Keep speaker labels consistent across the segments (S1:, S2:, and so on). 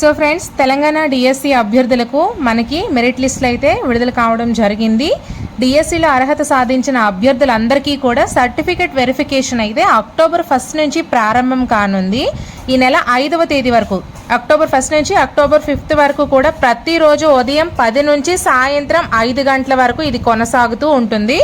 S1: So friends, Telangana DSC అభ్యర్థులకు మనకి merit లిస్టులు అయితే విడుదల కావడం జరిగింది. డిఎస్సిలో అర్హత సాధించిన అభ్యర్థులందరికీ కూడా సర్టిఫికేట్ వెరిఫికేషన్ అయితే అక్టోబర్ 1 నుంచి ప్రారంభం కానుంది. ఈ నెల 5వ తేదీ వరకు, అక్టోబర్ 1 నుంచి అక్టోబర్ 5 వరకు కూడా ప్రతిరోజు ఉదయం 10 నుంచి సాయంత్రం 5 గంటల వరకు ఇది కొనసాగుతూ ఉంటుంది.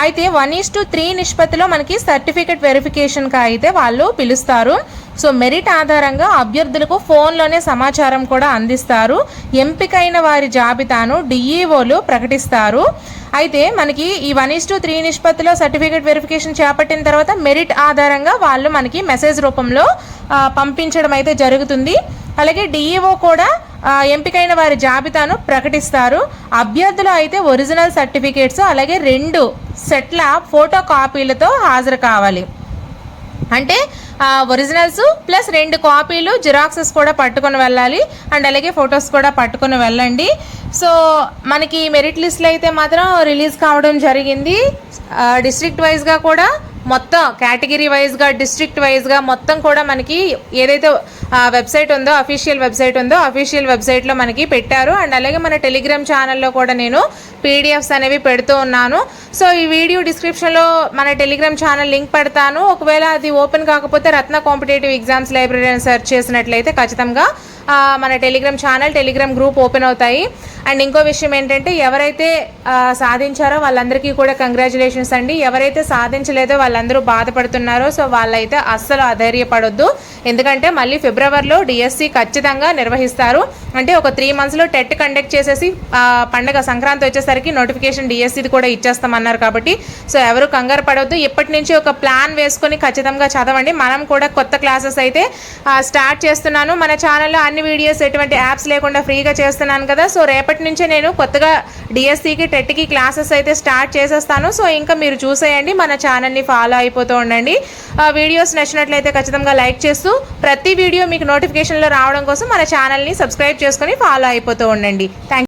S1: అయితే 1:3 నిష్పత్తిలో మనకి సర్టిఫికేట్ వెరిఫికేషన్కి అయితే వాళ్ళు పిలుస్తారు. సో మెరిట్ ఆధారంగా అభ్యర్థులకు ఫోన్లోనే సమాచారం కూడా అందిస్తారు. ఎంపికైన వారి జాబితాను డిఈఓలు ప్రకటిస్తారు. అయితే మనకి ఈ 1:3 నిష్పత్తిలో సర్టిఫికేట్ వెరిఫికేషన్ చేపట్టిన తర్వాత మెరిట్ ఆధారంగా వాళ్ళు మనకి మెసేజ్ రూపంలో పంపించడం అయితే జరుగుతుంది. అలాగే డిఈఓ కూడా ఎంపికైన వారి జాబితాను ప్రకటిస్తారు. అభ్యర్థులు అయితే ఒరిజినల్ సర్టిఫికేట్స్ అలాగే 2 సెట్ల ఫోటో కాపీలతో హాజరు కావాలి. అంటే ఒరిజినల్స్ ప్లస్ 2 కాపీలు జిరాక్సెస్ కూడా పట్టుకొని వెళ్ళాలి. అండ్ అలాగే ఫొటోస్ కూడా పట్టుకొని వెళ్ళండి. సో మనకి మెరిట్ లిస్టులు అయితే మాత్రం రిలీజ్ కావడం జరిగింది. డిస్ట్రిక్ట్ వైజ్గా కూడా మొత్తం కేటగిరీ వైజ్గా, డిస్ట్రిక్ట్ వైజ్గా మొత్తం కూడా మనకి ఏదైతే వెబ్సైట్ ఉందో, అఫీషియల్ వెబ్సైట్ ఉందో, అఫీషియల్ వెబ్సైట్లో మనకి పెట్టారు. అండ్ అలాగే మన టెలిగ్రామ్ ఛానల్లో కూడా నేను పీడిఎఫ్స్ అనేవి పెడుతూ ఉన్నాను. సో ఈ వీడియో డిస్క్రిప్షన్లో మన టెలిగ్రామ్ ఛానల్ లింక్ పెడతాను. ఒకవేళ అది ఓపెన్ కాకపోతే రత్న కాంపిటేటివ్ ఎగ్జామ్స్ లైబ్రరీ అని సెర్చ్ చేసినట్లయితే ఖచ్చితంగా మన Telegram channel, Telegram group open అవుతాయి. అండ్ ఇంకో విషయం ఏంటంటే, ఎవరైతే సాధించారో వాళ్ళందరికీ కూడా కంగ్రాచులేషన్స్ అండి. ఎవరైతే సాధించలేదో వాళ్ళందరూ బాధపడుతున్నారో సో వాళ్ళైతే అస్సలు అధైర్యపడొద్దు. ఎందుకంటే మళ్ళీ ఫిబ్రవరిలో డిఎస్సి ఖచ్చితంగా నిర్వహిస్తారు. అంటే ఒక 3 monthsలో టెట్ కండక్ట్ చేసేసి పండగ సంక్రాంతి వచ్చేసరికి నోటిఫికేషన్ డిఎస్సిది కూడా ఇచ్చేస్తామన్నారు. కాబట్టి సో ఎవరు కంగారు పడవద్దు. ఇప్పటి నుంచి ఒక ప్లాన్ వేసుకొని ఖచ్చితంగా చదవండి. మనం కూడా కొత్త క్లాసెస్ అయితే స్టార్ట్ చేస్తున్నాను. మన ఛానల్లో అన్ని వీడియోస్ ఎటువంటి యాప్స్ లేకుండా ఫ్రీగా చేస్తున్నాను కదా. సో రేపటి నుంచే నేను కొత్తగా డిఎస్సికి, టెట్కి క్లాసెస్ అయితే స్టార్ట్ చేసేస్తాను. సో ఇంకా మీరు చూసేయండి, మన ఛానల్ని ఫాలో అయిపోతూ ఉండండి. వీడియోస్ నచ్చినట్లయితే ఖచ్చితంగా లైక్ చేస్తూ ప్రతి వీడియో మీకు నోటిఫికేషన్లో రావడం కోసం మన ఛానల్ని సబ్స్క్రైబ్ చేసుకొని ఫాలో అయిపోతూ ఉండండి. థ్యాంక్